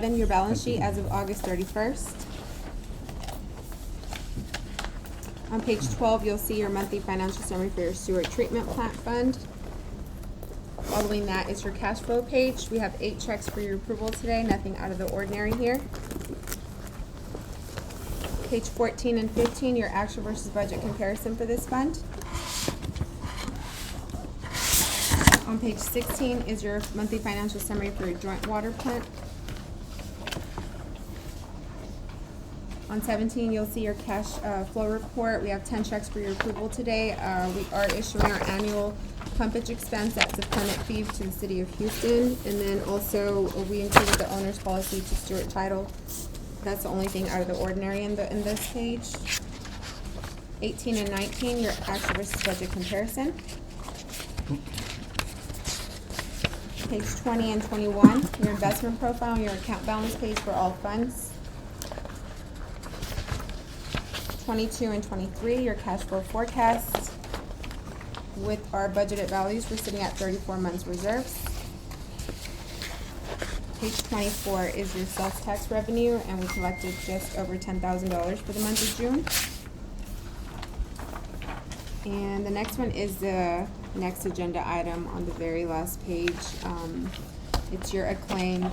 Then your balance sheet as of August 31st. On page 12, you'll see your monthly financial summary for your sewer treatment plant fund. Following that is your cash flow page. We have 8 checks for your approval today, nothing out of the ordinary here. Page 14 and 15, your actual versus budget comparison for this fund. On page 16 is your monthly financial summary for your joint water plant. On 17, you'll see your cash flow report. We have 10 checks for your approval today. We are issuing our annual pumpage expense. That's a permit fee to the city of Houston. And then also we included the owner's policy to Stewart Title. That's the only thing out of the ordinary in this page. 18 and 19, your actual versus budget comparison. Page 20 and 21, your investment profile and your account balance page for all funds. 22 and 23, your cash flow forecast. With our budgeted values, we're sitting at 34 months reserves. Page 24 is your sales tax revenue, and we collected just over $10,000 for the month of June. And the next one is the next agenda item on the very last page. It's your acclaimed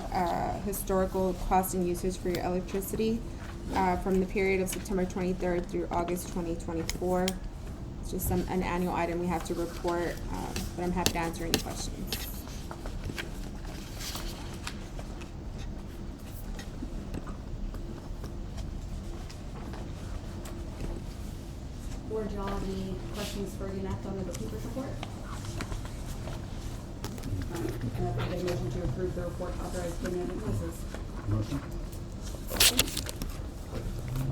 historical cost and usage for your electricity from the period of September 23rd through August 2024. It's just an annual item we have to report, but I'm happy to answer any questions. Board, y'all have any questions for Yannette on the bookkeeper's report? Can I get a motion to approve the report authorized payment of invoices? Motion.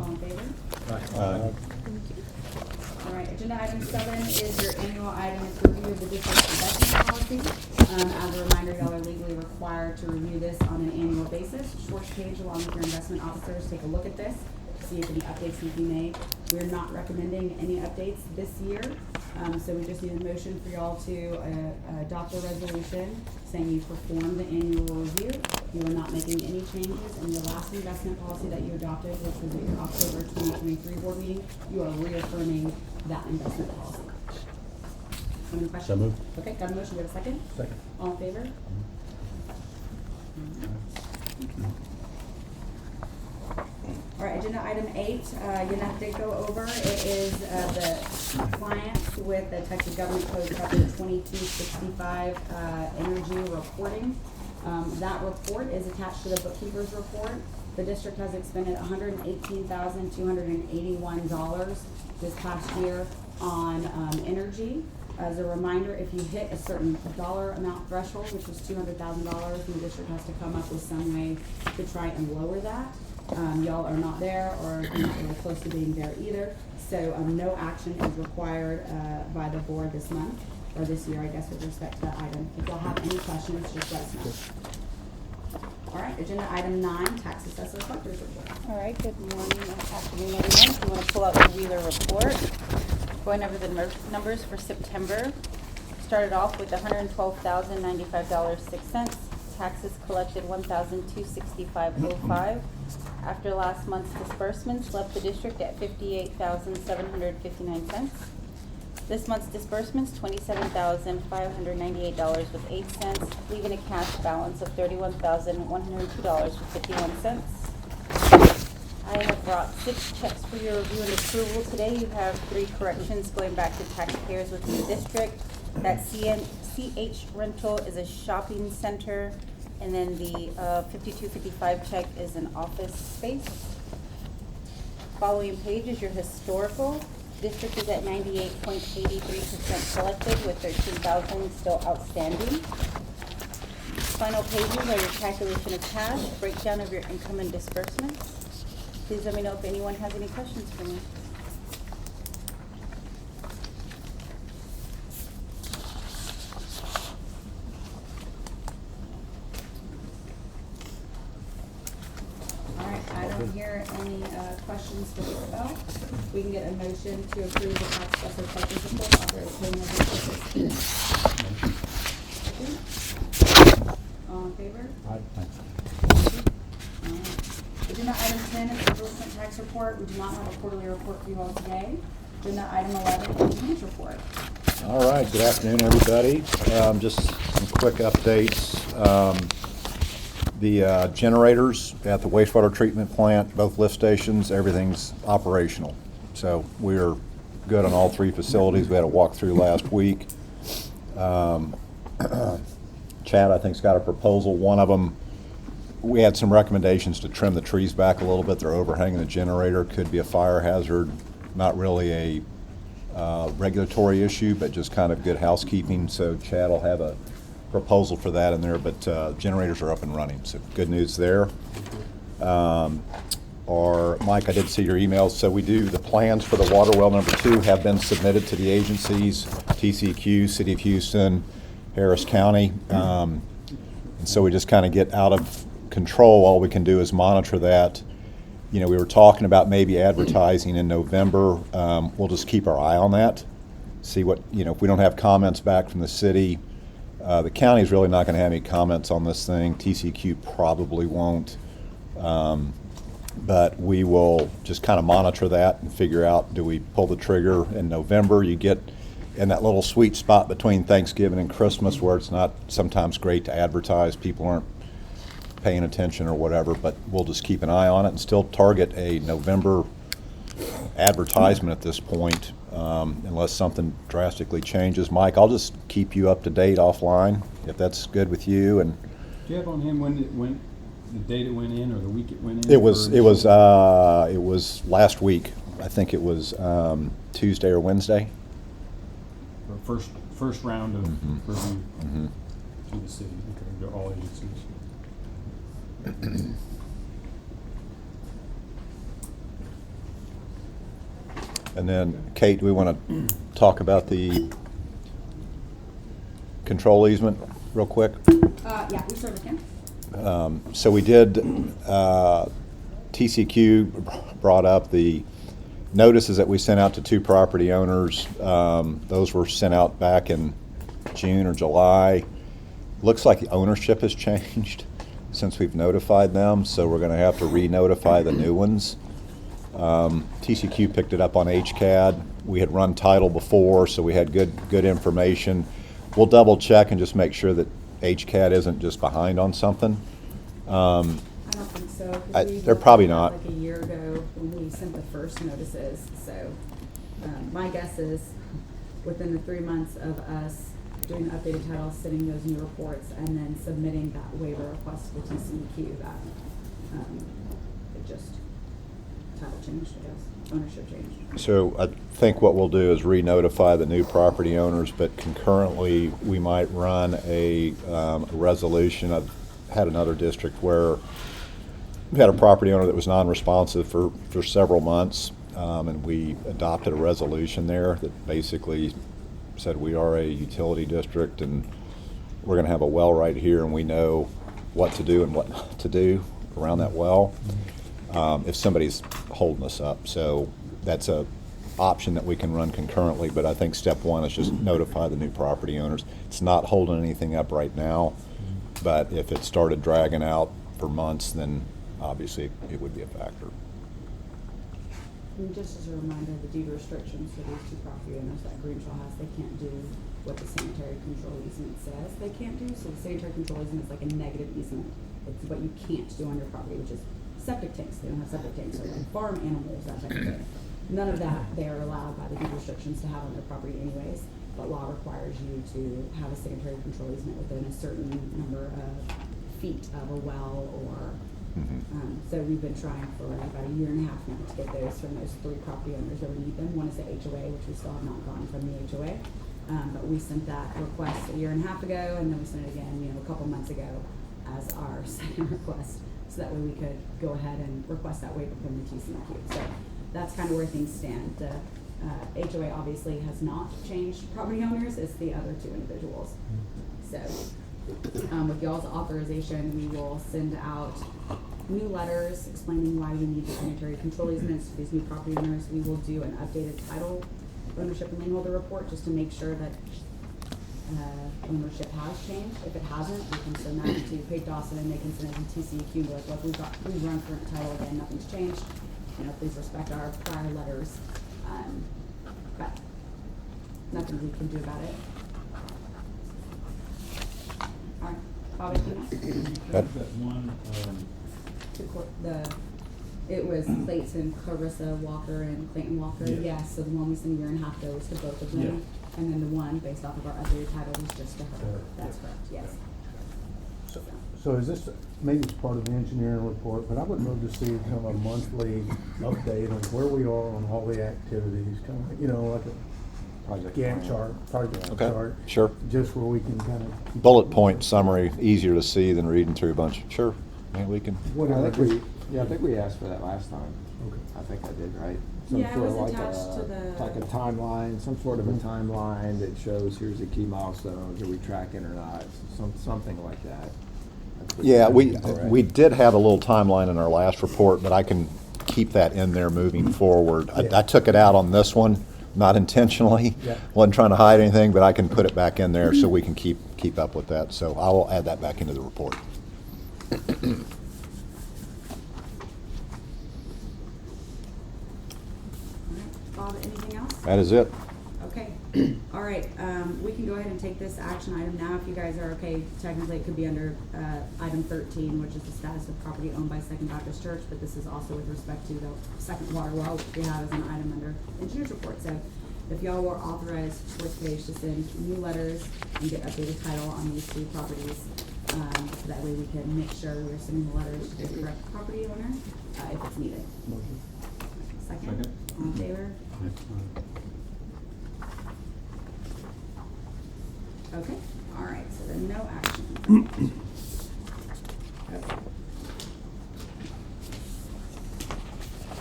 All in favor? Aye. Thank you. All right, agenda item 7 is your annual item, it's review of the district's investment policy. As a reminder, y'all are legally required to review this on an annual basis. Short page along with your investment officers, take a look at this, see if any updates need to be made. We're not recommending any updates this year, so we just need a motion for y'all to adopt a resolution saying you performed the annual review. You are not making any changes, and your last investment policy that you adopted, which was at your October 2023 board meeting, you are reaffirming that investment policy. Any questions? So moved. Okay, got a motion, we have a second? Second. All in favor? All right, agenda item 8, Yannette did go over. It is the compliance with the Texas Government Code Chapter 2265 energy reporting. That report is attached to the bookkeeper's report. The district has expended $118,281 this past year on energy. As a reminder, if you hit a certain dollar amount threshold, which is $200,000, the district has to come up with some way to try and lower that. Y'all are not there, or not really close to being there either. So no action is required by the board this month, or this year, I guess, with respect to that item. If y'all have any questions, just let us know. All right, agenda item 9, tax assessor collector's report. All right, good morning and afternoon, everyone. If you want to pull out the Wheeler report, going over the numbers for September. Started off with $112,095.06. Taxes collected $1,265.05. After last month's disbursements, left the district at $58,759. This month's disbursements, $27,598.08, leaving a cash balance of $31,102.51. I have brought 6 checks for your review and approval today. You have 3 corrections going back to taxpayers within the district. That CH rental is a shopping center, and then the 5255 check is an office space. Following page is your historical. District is at 98.83% collected with 13,000 still outstanding. Final pages are your calculation of cash, breakdown of your income and disbursements. Please let me know if anyone has any questions for me. All right, I don't hear any questions for Isabel. We can get a motion to approve the tax assessor collector's report, authorized payment of invoices. All in favor? Aye. Agenda item 10 is the real estate tax report. We do not have a quarterly report for you all today. Agenda item 11 is the news report. All right, good afternoon, everybody. Just some quick updates. The generators at the wastewater treatment plant, both lift stations, everything's operational. So we're good on all three facilities. We had a walkthrough last week. Chad, I think, has got a proposal. One of them, we had some recommendations to trim the trees back a little bit. They're overhanging the generator. Could be a fire hazard, not really a regulatory issue, but just kind of good housekeeping. So Chad will have a proposal for that in there, but generators are up and running. So good news there. Or Mike, I did see your emails. So we do, the plans for the water well number 2 have been submitted to the agencies, TCEQ, City of Houston, Harris County. And so we just kind of get out of control. All we can do is monitor that. You know, we were talking about maybe advertising in November. We'll just keep our eye on that. See what, you know, if we don't have comments back from the city, the county's really not going to have any comments on this thing. TCEQ probably won't. But we will just kind of monitor that and figure out, do we pull the trigger in November? You get in that little sweet spot between Thanksgiving and Christmas where it's not sometimes great to advertise. People aren't paying attention or whatever, but we'll just keep an eye on it and still target a November advertisement at this point, unless something drastically changes. Mike, I'll just keep you up to date offline if that's good with you. And Do you have on him when the date it went in or the week it went in? it was last week. I think it was Tuesday or Wednesday. Or first round of review to the city, to all agencies. And then, Kate, we want to talk about the control easement real quick. Yeah, we certainly can. So we did, TCEQ brought up the notices that we sent out to 2 property owners. Those were sent out back in June or July. Looks like the ownership has changed since we've notified them, so we're going to have to re-notify the new ones. TCEQ picked it up on HCAD. We had run title before, so we had good information. We'll double check and just make sure that HCAD isn't just behind on something. I don't think so. 'Cause we they're looked probably at that not. Like a year ago when we sent the first notices. So my guess is within the 3 months of us doing the updated title, sending those new reports, and then submitting that waiver request to the TCEQ, that it just title changed, I guess, ownership changed. So I think what we'll do is re-notify the new property owners, but concurrently, we might run a resolution. I've had another district where we had a property owner that was non-responsive for several months, and we adopted a resolution there that basically said we are a utility district and we're going to have a well right here and we know what to do and what not to do around that well if somebody's holding us up. So that's a option that we can run concurrently, but I think step 1 is just notify the new property owners. It's not holding anything up right now, but if it started dragging out for months, then obviously it would be a factor. And just as a reminder, the deed restrictions for these 2 property owners that Greenshaw has, they can't do what the sanitary control easement says they can't do. So the sanitary control easement is like a negative easement. It's what you can't do on your property, which is septic tanks. They don't have septic tanks, or like farm animals, that type of thing. None of that they are allowed by the deed restrictions to have on their property anyways. But law requires you to have a sanitary control easement within a certain number of feet of a well or so we've been trying for about a year and a half now to get those from those 3 property owners that would need them. One is the HOA, which we still have not gotten from the HOA. But we sent that request a year and a half ago, and then we sent it again, a couple months ago as our second request. So that way we could go ahead and request that waiver from the TCEQ. So that's kind of where things stand. The HOA obviously has not changed property owners. It's the other 2 individuals. So with y'all's authorization, we will send out new letters explaining why we need the sanitary control easements for these new property owners. We will do an updated title ownership and lien holder report just to make sure that ownership has changed. If it hasn't, we can send that to Pate Dawson and they can send it to TCEQ and be like, look, we've run current title again, nothing's changed. You know, please respect our prior letters. But nothing we can do about it. All right, Bob, anything else? That- That one, It was Clayton, Clarissa Walker, and Clayton Walker. Yes. Yes, so the one we sent a year and a half ago was to both of them. Yeah. And then the one based off of our other title was just to her. Her, That's yeah. correct, yes. So is this, maybe it's part of the engineering report, but I would love to see kind of a monthly update on where we are on all the activities, kind of, you know, like a Project Gantt plan. chart, project Okay, chart. sure. Just where we can kind of. Bullet point summary, easier to see than reading through a bunch. Sure, maybe we can. Whatever. I think we asked for that last time. Okay. I think I did, right? Yeah, it Some was sort of attached to the- like a timeline, some sort of a timeline that shows here's the key milestones, are we tracking or not, something like that. That's what Yeah, you're we looking for, right? we did have a little timeline in our last report, but I can keep that in there moving forward. Yeah. I took it out on this one, not intentionally. Yeah. Wasn't trying to hide anything, but I can put it back in there so we can keep up with that. So I will add that back into the report. All right, Bob, anything else? That is it. Okay, all right, we can go ahead and take this action item now, if you guys are okay. Technically, it could be under, item 13, which is the status of property owned by Second Baptist Church, but this is also with respect to the second water well, which we have as an item under engineer's report. So if y'all were authorized, first page, to send new letters and get updated title on these two properties, so that way we can make sure we're sending the letters to the correct property owner, if it's needed. Second, Second. all in favor? Okay, all right, so then no action. Okay.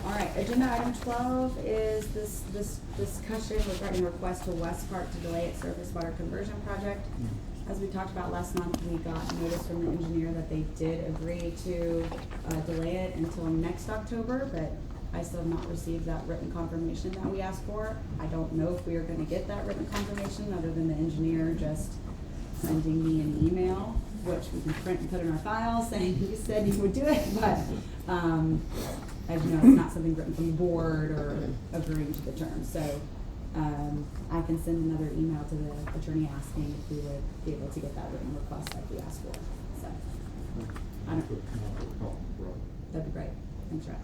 All right, agenda item 12 is this discussion regarding request to West Park to delay its surface water conversion project. As we talked about last month, we got notice from the engineer that they did agree to delay it until next October, but I still have not received that written confirmation that we asked for. I don't know if we are gonna get that written confirmation, other than the engineer just sending me an email, which we can print and put in our files, saying you said you would do it, but, as you know, it's not something written from the board or agreeing to the terms, so, I can send another email to the attorney asking if we would be able to get that written request like we asked for, so. I don't, that'd be great, thanks, Ralph.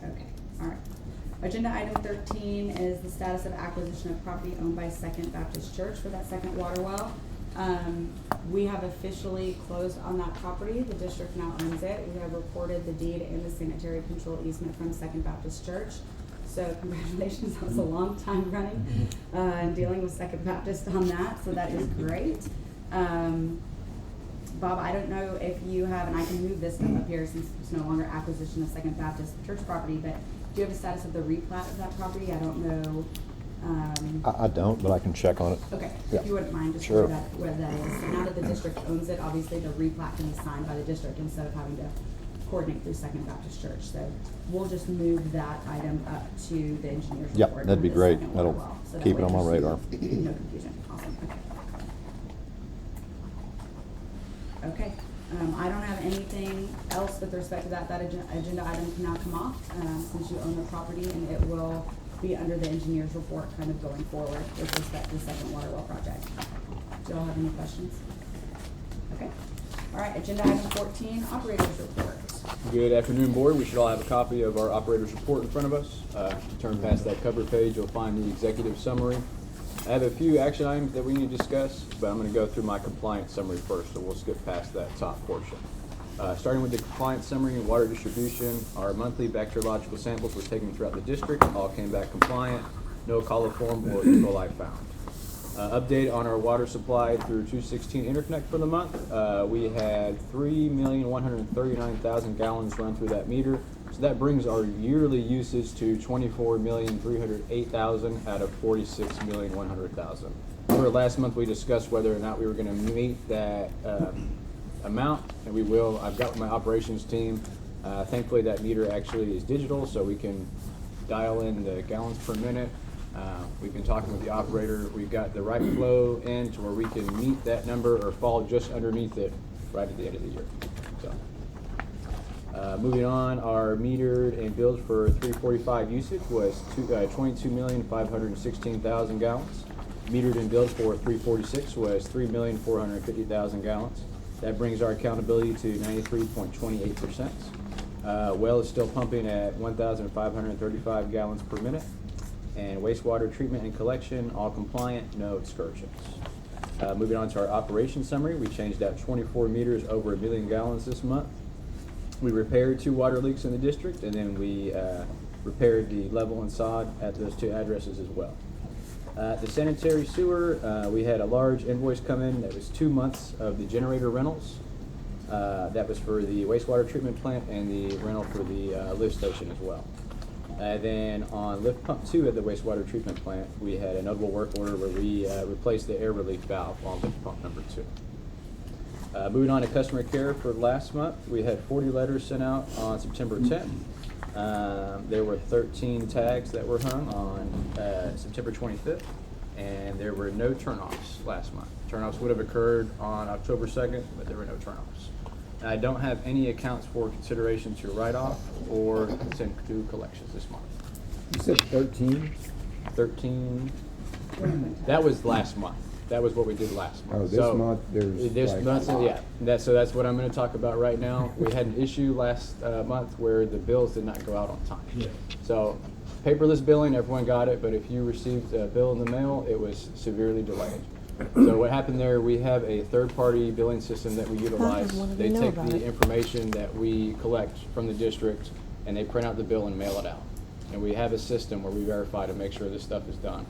Okay, all right. Agenda item 13 is the status of acquisition of property owned by Second Baptist Church for that second water well. We have officially closed on that property. The district now owns it. We have reported the deed and the sanitary control easement from Second Baptist Church. So congratulations, that was a long time running, and dealing with Second Baptist on that, so that is great. Bob, I don't know if you have, and I can move this stuff up here since it's no longer acquisition of Second Baptist Church property, but do you have a status of the replat of that property? I don't know. I don't, but I can check on it. Okay, Yeah. if you wouldn't mind, just Sure. where that is. So now that the district owns it, obviously the replat can be signed by the district instead of having to coordinate through Second Baptist Church. So we'll just move that item up to the engineer's Yep, report. that'd be for the great. second That'll water well. So that keep way it on my there's radar. No confusion, awesome, okay. Okay, I don't have anything else with respect to that. That agenda item can now come off, since you own the property, and it will be under the engineer's report kind of going forward with respect to the second water well project. Do y'all have any questions? Okay, all right, agenda item 14, operators report. Good afternoon, Board. We should all have a copy of our operator's report in front of us. Turn past that cover page, you'll find the executive summary. I have a few action items that we need to discuss, but I'm going to go through my compliance summary first, so we'll skip past that top portion. Starting with the compliance summary and water distribution, our monthly bacteriological samples were taken throughout the district, all came back compliant, no coliform or E. coli found. Update on our water supply through 216 interconnect for the month. We had 3,139,000 gallons run through that meter. So that brings our yearly usage to 24,308,000 out of 46,100,000. Remember last month we discussed whether or not we were going to meet that amount, and we will. I've got with my operations team. Thankfully, that meter actually is digital, so we can dial in the gallons per minute. We've been talking with the operator. We've got the right flow in to where we can meet that number or fall just underneath it right at the end of the year. So, moving on, our metered and billed for 345 usage was 22,516,000 gallons. Metered and billed for 346 was 3,450,000 gallons. That brings our accountability to 93.28%. Well is still pumping at 1,535 gallons per minute. And wastewater treatment and collection, all compliant, no excursions. Moving on to our operation summary, we changed out 24 meters over 1 million gallons this month. We repaired 2 water leaks in the district, and then we repaired the level and sod at those 2 addresses as well. The sanitary sewer, we had a large invoice come in that was 2 months of the generator rentals. That was for the wastewater treatment plant and the rental for the lift station as well. Then on lift pump 2 at the wastewater treatment plant, we had a notable work order where we replaced the air relief valve on lift pump number 2. Moving on to customer care for last month, we had 40 letters sent out on September 10th. There were 13 tags that were hung on September 25th, and there were no turnoffs last month. Turnoffs would have occurred on October 2nd, but there were no turnoffs. I don't have any accounts for consideration to write off or send to collections this month. You said 13? 13, that was last month. That was what we did last month. Oh, this So, month there's This like- month, yeah, so that's what I'm gonna talk about right now. We had an issue last month where the bills did not go out on time. Yeah. So paperless billing, everyone got it, but if you received a bill in the mail, it was severely delayed. So what happened there, we have a third-party billing system that we utilize. What do They they know take about the it? information that we collect from the district, and they print out the bill and mail it out. And we have a system where we verify to make sure this stuff is done.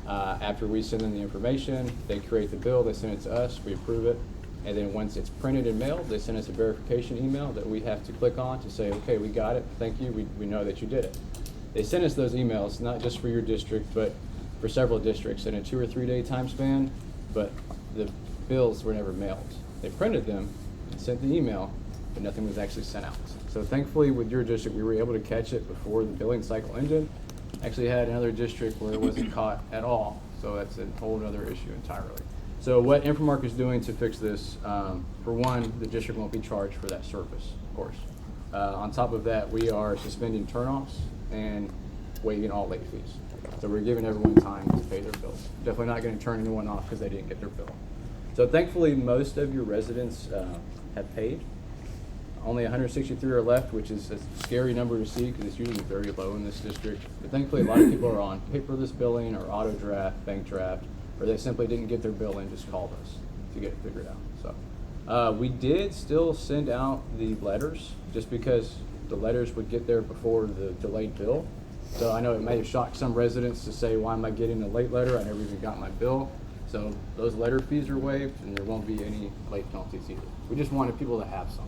After we send them the information, they create the bill, they send it to us, we approve it, and then once it's printed and mailed, they send us a verification email that we have to click on to say, okay, we got it, thank you, we know that you did it. They send us those emails, not just for your district, but for several districts in a 2 or 3 day time span, but the bills were never mailed. They printed them and sent the email, but nothing was actually sent out. So thankfully with your district, we were able to catch it before the billing cycle ended. Actually had another district where it wasn't caught at all, so that's a whole other issue entirely. So what Infomark is doing to fix this, for one, the district won't be charged for that service, of course. On top of that, we are suspending turnoffs and waiving all late fees. So we're giving everyone time to pay their bills. Definitely not gonna turn anyone off because they didn't get their bill. So thankfully, most of your residents have paid. Only 163 are left, which is a scary number to see because it's usually very low in this district. But thankfully, a lot of people are on paperless billing or auto draft, bank draft, or they simply didn't get their bill and just called us to get it figured out. So we did still send out the letters just because the letters would get there before the delayed bill. So I know it may have shocked some residents to say, why am I getting a late letter? I never even got my bill. So those letter fees are waived and there won't be any late penalties either. We just wanted people to have something.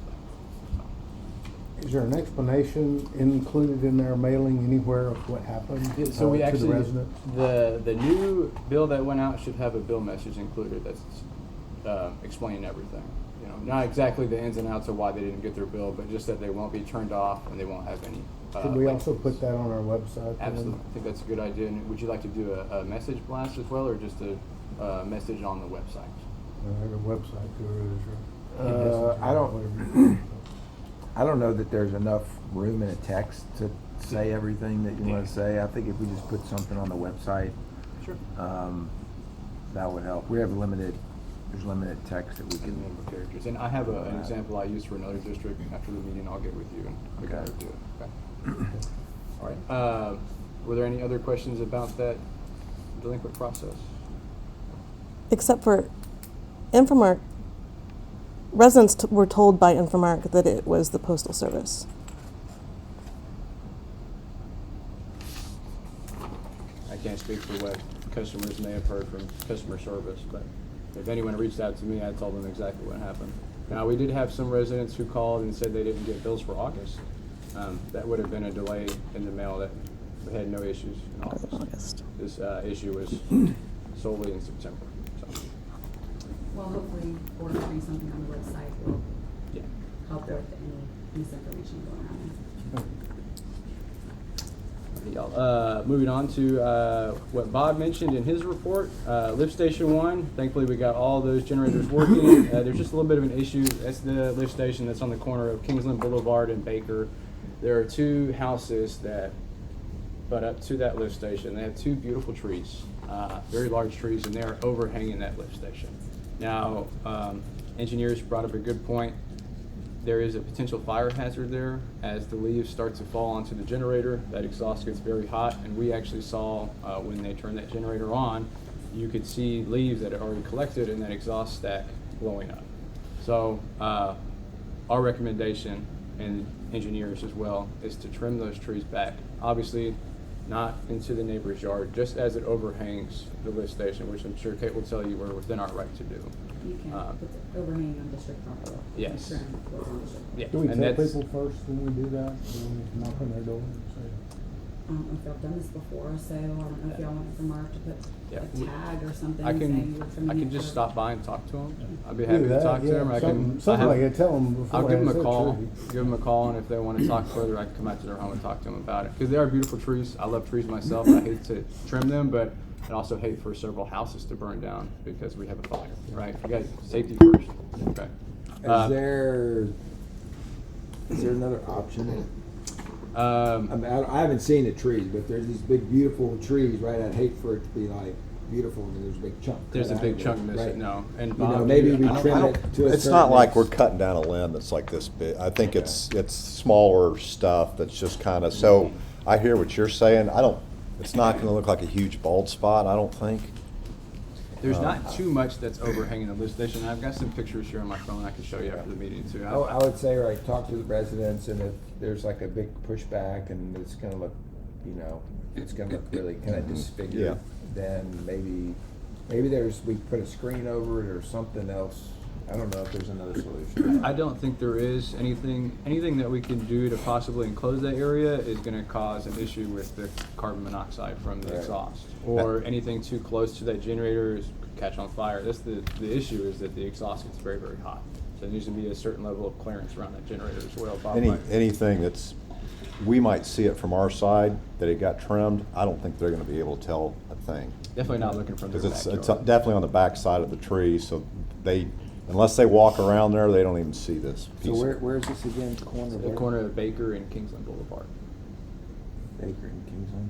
Is there an explanation included in their mailing anywhere of what happened So we to the actually, residents? the new bill that went out should have a bill message included that's explaining everything. You know, not exactly the ins and outs of why they didn't get their bill, but just that they won't be turned off and they won't have any. Could we late also fees. put that on our website? then? Absolutely, I think that's a good idea. And would you like to do a message blast as well, or just a message on the website? Our website, whoever it is. I don't know that there's enough room in a text to say everything that you want to say. I think if we just put something on the website, Sure. that would help. We have there's limited text that we And can. number of characters. And I have an example I use for another district. After the meeting, I'll get with you and figure out how to do it. Okay. All right. Were there any other questions about that delinquent process? Except for Infomark, residents were told by Infomark that it was the Postal Service. I can't speak for what customers may have heard from customer service, but if anyone reached out to me, I told them exactly what happened. Now, we did have some residents who called and said they didn't get bills for August. That would have been a delay in the mail that we had no issues in August. This issue was solely in September. So. Well, hopefully, ordering something on the website will help with any misinformation going around. Moving on to what Bob mentioned in his report, lift station 1. Thankfully, we got all those generators working. There's just a little bit of an issue. That's the lift station that's on the corner of Kingsland Boulevard and Baker. There are 2 houses that butt up to that lift station. They have 2 beautiful trees, very large trees, and they're overhanging that lift station. Now, engineers brought up a good point. There is a potential fire hazard there. As the leaves start to fall onto the generator, that exhaust gets very hot, and we actually saw when they turned that generator on, you could see leaves that had already collected in that exhaust stack blowing up. So our recommendation, and engineers as well, is to trim those trees back. Obviously, not into the neighbor's yard, just as it overhangs the lift station, which I'm sure Kate will tell you we're within our right to do. You can put the overhanging on district property. Yes. Trim what's on district. Yeah, Do we and tell that's, people first when we do that? Do we knock on their door and say? I don't know if y'all done this before, so I don't know if y'all want from Mark to put Yeah, a tag or something I saying you were can trimming it just for- stop by and talk to them. I'd be Do happy to that, talk to yeah, them. something like that, tell them before. I'll give them a it's call. tree. Give them a call, and if they want to talk further, I can come out to their home and talk to them about it. Because they are beautiful trees. I love trees myself. I hate to trim them, but I also hate for several houses to burn down because we have a fire. Right? You got safety first. Okay. Is there another option? I mean, I haven't seen the trees, but there's these big, beautiful trees, right? I'd hate for it to be like beautiful and there's a big chunk. There's a cut big out of chunk it, missing. right? No, and You Bob, know, maybe we I don't- trim it to a It's certain not like we're extent. cutting down a limb that's like this big. I think it's smaller stuff that's just kind of, so I hear what you're saying. It's not gonna look like a huge bald spot, I don't think. There's not too much that's overhanging the lift station. I've got some pictures here on my phone I can show you after the meeting too. I would say, right, talk to the residents, and if there's like a big pushback and it's gonna look, you know, it's gonna look really kind of disfigured, then maybe we put a screen over it or something else. I don't know if there's another solution. I don't think there is anything that we can do to possibly enclose that area is gonna cause an issue with the carbon monoxide from the Right. exhaust. Or anything too close to that generator is catch on fire. That's the issue is that the exhaust gets very, very hot. So there needs to be a certain level of clearance around that generator as well. Bob might- Anything that's, we might see it from our side, that it got trimmed, I don't think they're gonna be able to tell a thing. Definitely not looking from their Because it's backyard. definitely on the back side of the tree, so unless they walk around there, they don't even see this So piece. where's this again? Corner The where? corner of Baker and Kingsland Boulevard. Baker and Kingsland.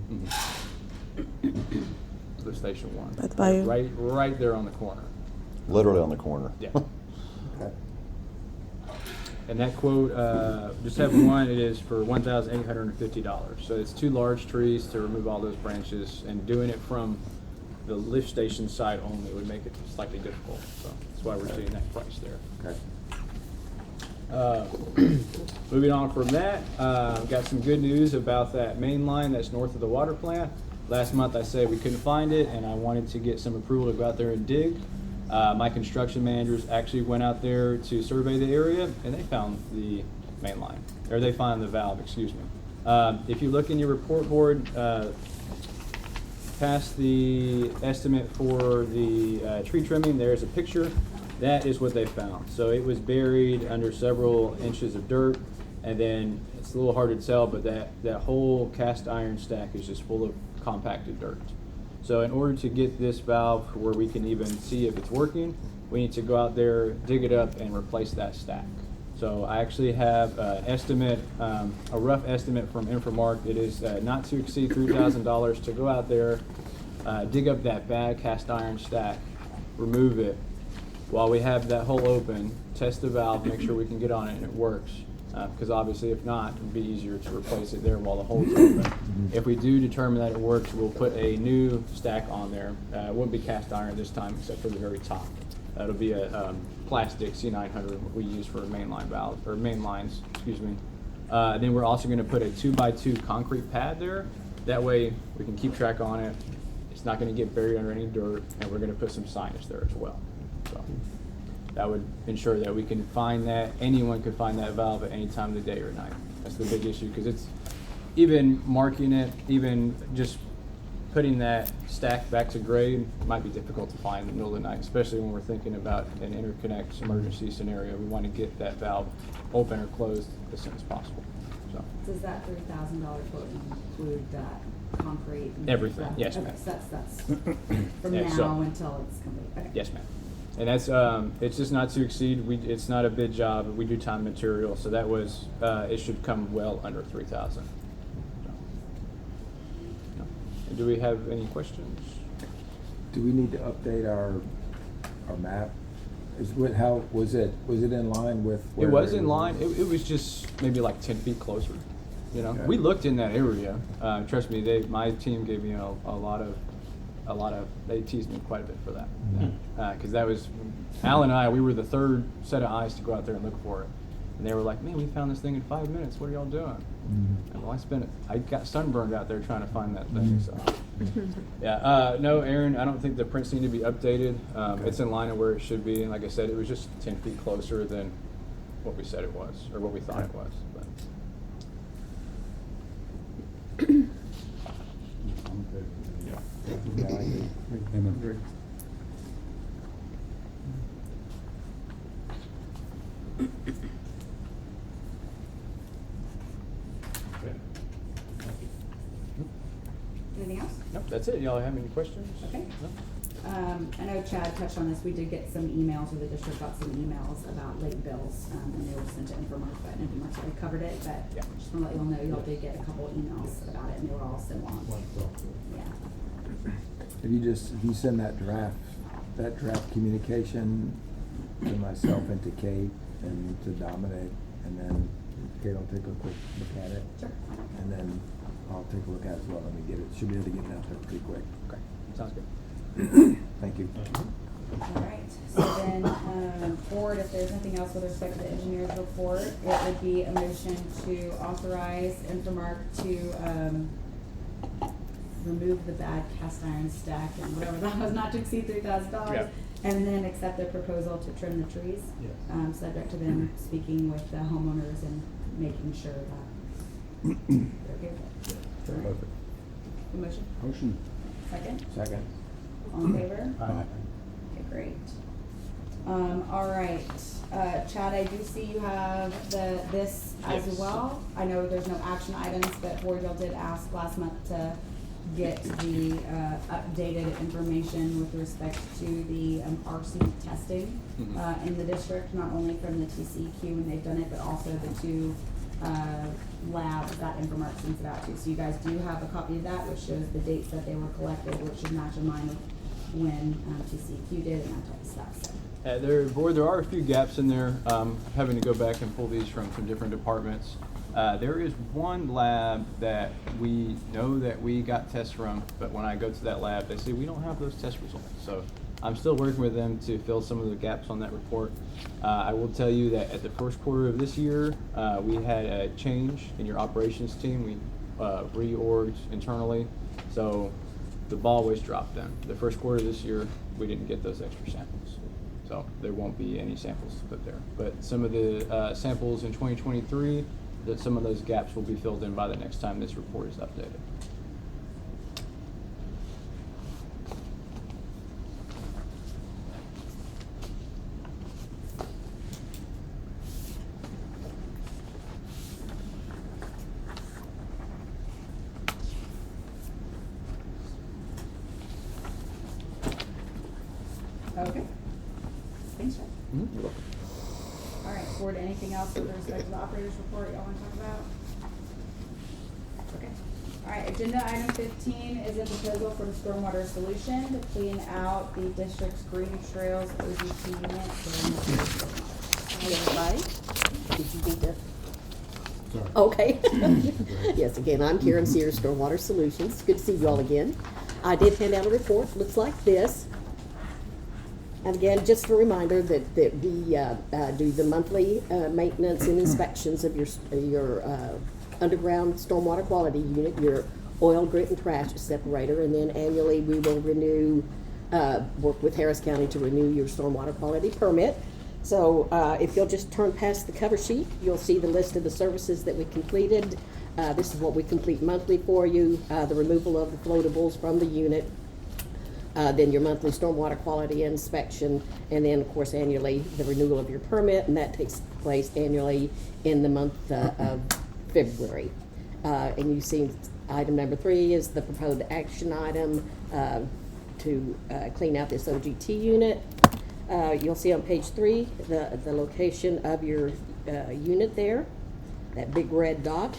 Lift station 1. By the bayou. Right there on the corner. Literally on the corner. Yeah. Okay. And that quote, just have one, it is for $1,850. So it's 2 large trees to remove all those branches, and doing it from the lift station side only would make it slightly difficult. So that's why we're seeing that price there. Okay. Moving on from that, got some good news about that main line that's north of the water plant. Last month I said we couldn't find it, and I wanted to get some approval to go out there and dig. My construction managers actually went out there to survey the area, and they found the main line, or they found the valve, excuse me. If you look in your report board, past the estimate for the tree trimming, there's a picture. That is what they found. So it was buried under several inches of dirt, and then it's a little hard to tell, but that whole cast iron stack is just full of compacted dirt. So in order to get this valve where we can even see if it's working, we need to go out there, dig it up, and replace that stack. So I actually have an estimate, a rough estimate from Infomark. It is not to exceed $3,000 to go out there, dig up that bad cast iron stack, remove it, while we have that hole open, test the valve, make sure we can get on it and it works. Because obviously if not, it'd be easier to replace it there while the hole's open. If we do determine that it works, we'll put a new stack on there. It wouldn't be cast iron this time except for the very top. It'll be a plastic C900 we use for mainline valve, or main lines, excuse me. Then we're also gonna put a 2x2 concrete pad there. That way we can keep track on it. It's not gonna get buried under any dirt, and we're gonna put some signage there as well. So that would ensure that we can find that, anyone could find that valve at any time of the day or night. That's the big issue, because it's, even marking it, even just putting that stack back to grade might be difficult to find in the middle of the night, especially when we're thinking about an interconnect emergency scenario. We want to get that valve open or closed as soon as possible. So Does that $3,000 quote include that concrete? And Everything. stuff? Yes, Okay, ma'am. so that's from Yeah, now so- until it's complete. Okay. yes, ma'am. And that's it's just not to exceed. It's not a bid job. We do time and material, so that was it should come well under 3,000. And do we have any questions? Do we need to update our map? How was it in line with? It was in line. It was just maybe like 10 feet closer. You know, Okay. we looked in that area. Trust me, my team gave me a lot of. They teased me quite a bit for that, because that was Al and I. We were the third set of eyes to go out there and look for it, and they were like, "Man, we found this thing in 5 minutes. What are y'all doing?" And well, I got sunburned out there trying to find that thing. So, yeah, no, Aaron, I don't think the prints need to be updated. It's in line of where it should be, and like I said, it was just 10 feet closer than what we said it was, or what we thought it was. But. I'm good. Yeah, I agree. Amen. Okay. Anything else? Nope, that's it. Y'all have any questions? Okay. No? I know Chad touched on this. We did get some emails, or the district got some emails about late bills, and they were sent to Infomark, but Infomark's already covered it. But Yeah. just want to let you all know, y'all did get a couple emails about it, and they were all sent along. Yeah. If you send that draft communication to myself and to Kate and to Dominic, and then Kate will take a quick look at it. Sure. And then I'll take a look at it as well, and we get it, should be able to get it out there pretty quick. Okay, sounds good. Thank you. All right, so then, forward, if there's nothing else with respect to the engineer's report, it would be a motion to authorize Infomark to, remove the bad cast iron stack and whatever that was, not to exceed $3,000. Yeah. And then accept the proposal to trim the trees. Yes. Subject to them speaking with the homeowners and making sure that they're okay with it. Perfect. The motion, Motion. second, Second. all in favor? Aye. Okay, great. All right, Chad, I do see you have this as Yes. well. I know there's no action items, but Board y'all did ask last month to get the, updated information with respect to the, arsenic testing, Mhm. in the district, not only from the TCEQ when they've done it, but also the two, labs that Infomark sends it out to. So you guys do have a copy of that, which shows the dates that they were collected, which should match in line with when, TCEQ did and that type of stuff, so. There are a few gaps in there, having to go back and pull these from different departments. There is one lab that we know that we got tests from, but when I go to that lab, they say we don't have those test results. So I'm still working with them to fill some of the gaps on that report. I will tell you that at the first quarter of this year, we had a change in your operations team. We reorged internally, so the ball was dropped then. The first quarter of this year, we didn't get those extra samples. So there won't be any samples to put there. But some of the samples in 2023, that some of those gaps will be filled in by the next time this report is updated. Okay. Thanks, Chad. You're welcome. All right, Board, anything else with respect to the operator's report y'all wanna talk about? Okay. All right, agenda item 15 is a proposal for the stormwater solution to clean out the district's green trails ODP unit during the stormwater. Hi, everybody. Did you need to? Sorry. Okay. Yes, again, I'm Karen Sears, Stormwater Solutions. Good to see you all again. I did hand out a report, looks like this. And again, just a reminder that we do the monthly maintenance and inspections of your underground stormwater quality unit, your oil, grit, and trash separator, and then annually we will renew, work with Harris County to renew your stormwater quality permit. So if you'll just turn past the cover sheet, you'll see the list of the services that we completed This is what we complete monthly for you, the removal of the floatables from the unit, then your monthly stormwater quality inspection, and then, of course, annually, the renewal of your permit, and that takes place annually in the month of February. And you see item number 3 is the proposed action item to clean out this OGT unit. You'll see on page 3 the location of your unit there, that big red dot.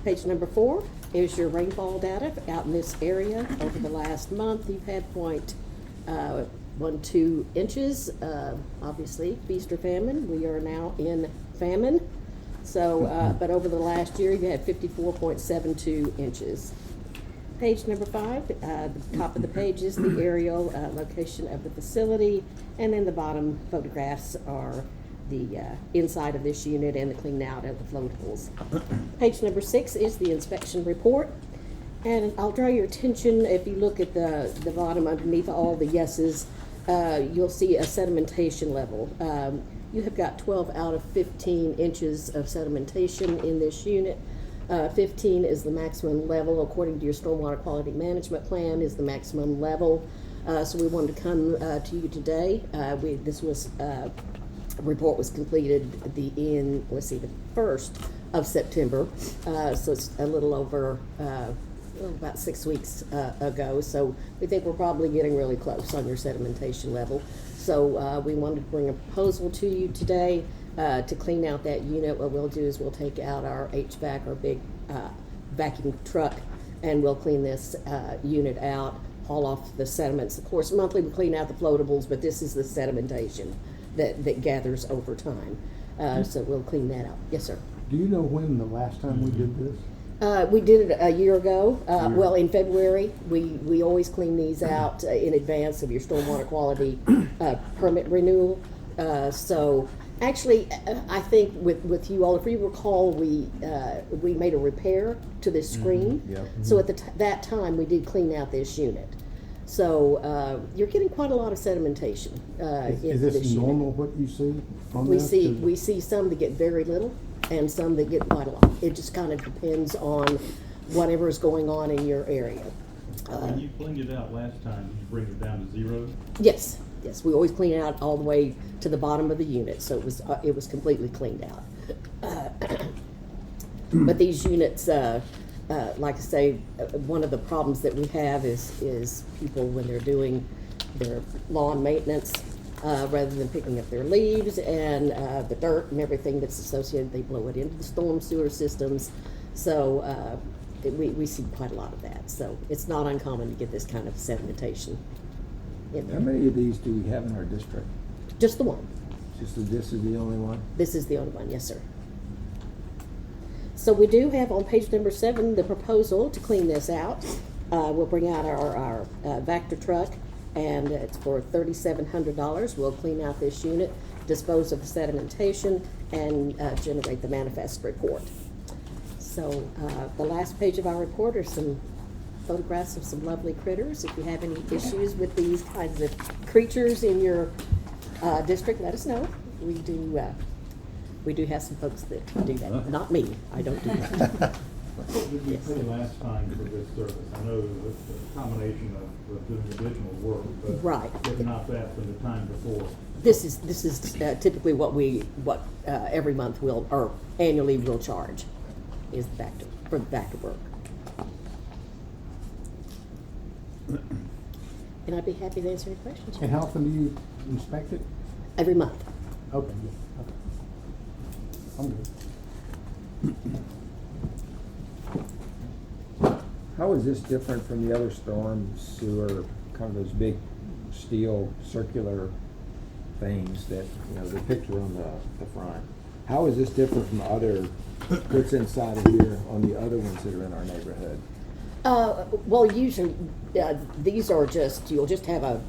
Page number 4 is your rainfall data out in this area. Over the last month, you've had 0.12 inches. Obviously, feast or famine. We are now in famine. So, but over the last year, you had 54.72 inches. Page number 5, the top of the page is the aerial location of the facility, and then the bottom photographs are the inside of this unit and the clean out of the floatables. Page number 6 is the inspection report. And I'll draw your attention, if you look at the bottom underneath all the yeses, you'll see a sedimentation level. You have got 12 out of 15 inches of sedimentation in this unit. 15 is the maximum level, according to your stormwater quality management plan, is the maximum level. So we wanted to come to you today. This was report was completed the 1st of September, so it's a little over about 6 weeks ago. So we think we're probably getting really close on your sedimentation level. So we wanted to bring a proposal to you today to clean out that unit. What we'll do is we'll take out our HVAC, our big vacuum truck, and we'll clean this unit out, haul off the sediments. Of course, monthly we clean out the floatables, but this is the sedimentation that gathers over time. So we'll clean that out. Yes, sir. Do you know when the last time we did this? We did it a year ago. Well, in February. We always clean these out in advance of your stormwater quality permit renewal. So actually, I think with you all, if you recall, we made a repair to this screen. So at that time, we did clean out this unit. So you're getting quite a lot of sedimentation Is this normal what you see from we this? we see some that get very little and some that get quite a lot. It just kind of depends on whatever is going on in your area. When you cleaned it out last time, did you bring it down to 0? Yes, we always clean it out all the way to the bottom of the unit, so it was completely cleaned out. But these units, like I say, one of the problems that we have is people when they're doing their lawn maintenance, rather than picking up their leaves and the dirt and everything that's associated, they blow it into the storm sewer systems. So we see quite a lot of that. So it's not uncommon to get this kind of sedimentation in there. How many of these do we have in our district? Just the one. This is the only one? This is the only one, yes, sir. So we do have on page number 7 the proposal to clean this out. We'll bring out our Vector truck, and it's for $3,700. We'll clean out this unit, dispose of the sedimentation, and generate the manifest report. So the last page of our report are some photographs of some lovely critters. If you have any issues with these kinds of creatures in your district, let us know. We do have some folks that do that. Not me. I don't do that. What did we pay last time for this service? I know it was a combination of doing additional work, but Right. if not that, from the time before. This is typically what every month or annually we'll charge is the for the Vector work. And I'd be happy to answer any questions. And how often do you inspect it? Every month. Okay, good. Okay. I'm good. How is this different from the other storm sewer, kind of those big steel circular things that, the picture on the front? How is this different from other, what's inside of here on the other ones that are in our neighborhood? Well, usually these are you'll just have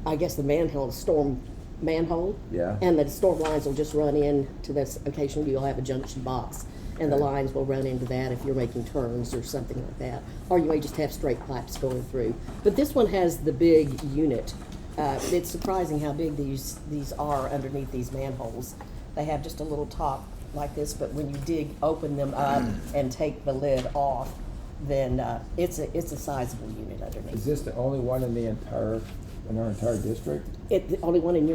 the manhole, storm manhole. Yeah. And the storm lines will just run in to this. Occasionally you'll have a junction box and the lines will run into that if you're making turns or something like that. Or you may just have straight pipes going through. But this one has the big unit. It's surprising how big these are underneath these manholes. They have just a little top like this, but when you open them up and take the lid off, then it's a sizable unit Is underneath. this the only one in our entire district? The only one in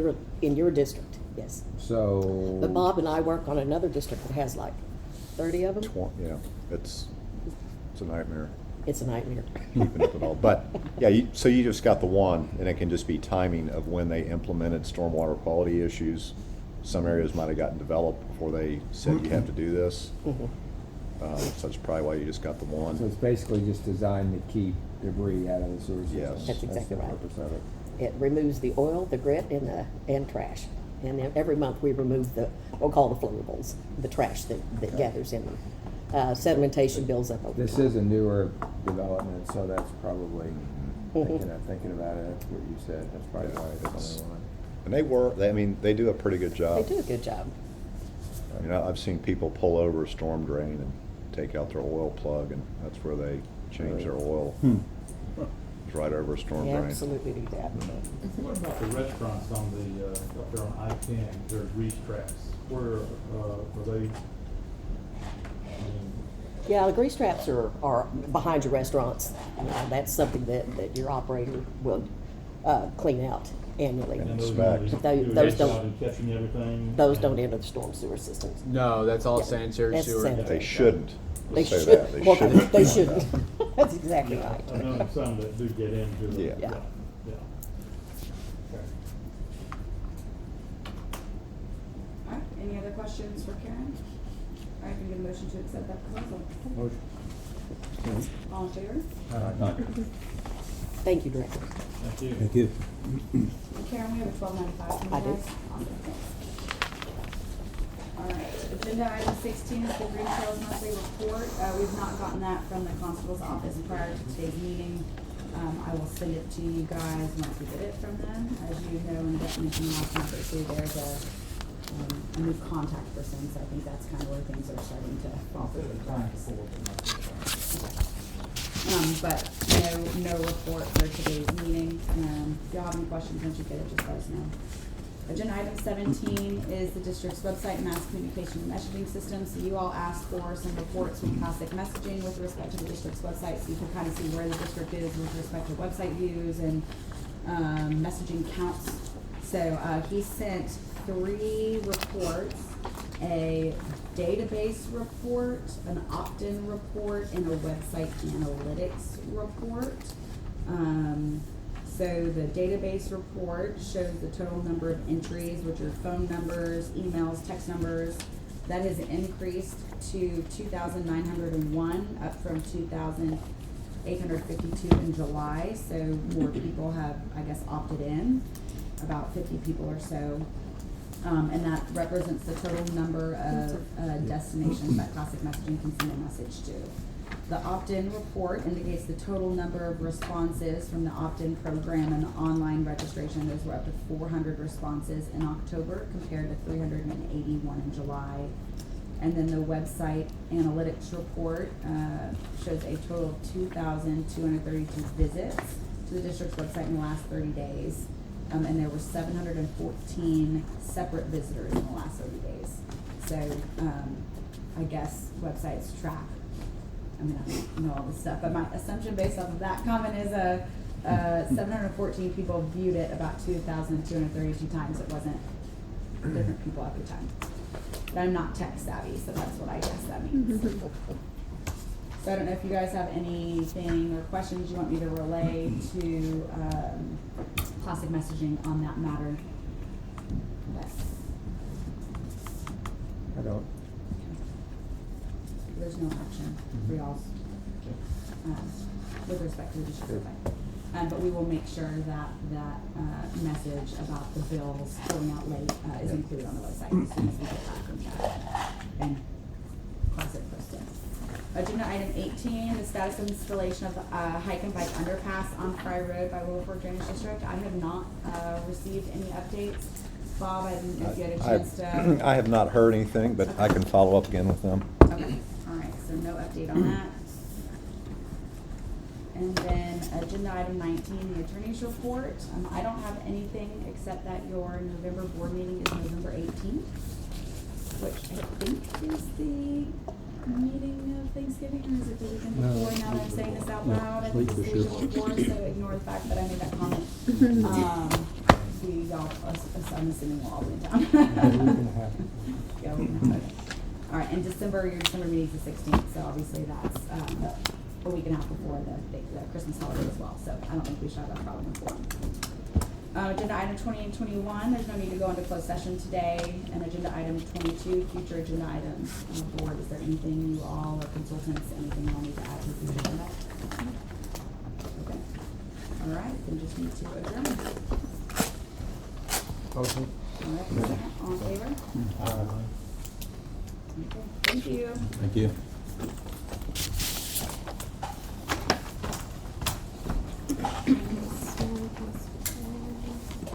your district, yes. So. But Bob and I work on another district that has like 30 of them. Yeah, it's a nightmare It's a nightmare. keeping up with all. But, yeah, so you just got the one, and it can just be timing of when they implemented stormwater quality issues. Some areas might have gotten developed before they said you have to do this. So that's probably why you just got the So one. it's basically just designed to keep debris out of the sewer system. Yes. That's exactly the right. purpose of it. It removes the oil, the grit, and trash. And then every month we remove we'll call the flowables, the trash that gathers in them. Sedimentation builds up over This time. is a newer development, so that's probably, thinking about it, that's what you said, that's probably why it's only one. And they do a pretty good job. They do a good job. I mean, I've seen people pull over a storm drain and take out their oil plug, and that's where they change their oil. It's right over a storm They drain. absolutely do that. What about the restaurants on the, up there on I-10, their grease traps? Where, are they? Yeah, the grease traps are behind your restaurants. That's something that your operator will clean out annually. And those Inspect. usually Those do a good don't- job in catching everything? Those and- don't enter the storm sewer systems. No, that's all Yeah, sanitary that's sewer. sanitary. They shouldn't. They Let's say should. that. They Well, shouldn't. They shouldn't. That's exactly Yeah, right. I've known some that do get into it. Yeah. Yeah. Yeah. Okay. All right, any other questions for Karen? All right, can I get a motion to accept that proposal? Motion. All in favor? Thank you, Director. Thank you. Thank you. Karen, we have a $12.95 from you I do. guys. Awesome, thanks. All right, agenda item 16 is the Green Trails monthly report. We've not gotten that from the constable's office prior to today's meeting. I will send it to you guys once we get it from them. As you know, and Beth mentioned last month or two, there's a new contact person, so I think that's kind of where things are starting to fall through the cracks. But no report for today's meeting. If y'all have any questions once you get it, just let us know. Agenda item 17 is the district's website mass communication and messaging system. So you all asked for some reports from Classic Messaging with respect to the district's website, so you can kind of see where the district is with respect to website views and messaging counts. So he sent 3 reports: a database report, an opt-in report, and a website analytics report. So the database report shows the total number of entries, which are phone numbers, emails, text numbers. That has increased to 2,901, up from 2,852 in July. So more people have, I guess, opted in, about 50 people or so. And that represents the total number of destinations that Classic Messaging can send a message to. The opt-in report indicates the total number of responses from the opt-in program and the online registration. Those were up to 400 responses in October compared to 381 in July. And then the website analytics report shows a total of 2,232 visits to the district's website in the last 30 days. And there were 714 separate visitors in the last 30 days. So I guess websites track. I mean, I don't know all this stuff, but my assumption based off of that comment is 714 people viewed it about 2,232 times. It wasn't different people every time. But I'm not tech savvy, so that's what I guess that means. So I don't know if you guys have anything or questions you want me to relay to Classic Messaging on that matter. Yes. I don't. There's no action for y'all with respect to the district website. But we will make sure that that message about the bills going out late is included on the website as soon as we get that from Chad and Classic posted. Agenda item 18, the status of installation of the hike and bike underpass on Fry Road by Willowford Drainage District. I have not received any updates. Bob, I didn't know if you had a chance to. I have not heard anything, but I can follow up again with them. Okay, all right, so no update on that. And then agenda item 19, the attorney's report. I don't have anything except that your November board meeting is November 18th. which I think is the meeting of Thanksgiving, or is it the weekend before? Now that I'm saying this out loud, I think it's the weekend before, so ignore the fact that I made that comment. We all, I'm assuming we'll all be in town. Yeah, we're gonna have it. All right, in December, your December meeting's the 16th, so obviously that's a week and a half before the Christmas holiday as well, so I don't think we should have that problem before. Agenda item 20 and 21, there's no need to go into closed session today. And agenda item 22, future agenda items on the board. Is there anything you all or consultants, anything you all need to add to the agenda? Okay. All right, then just need to adjourn. Motion. All right, second, all in favor? Okay, thank you. Thank you.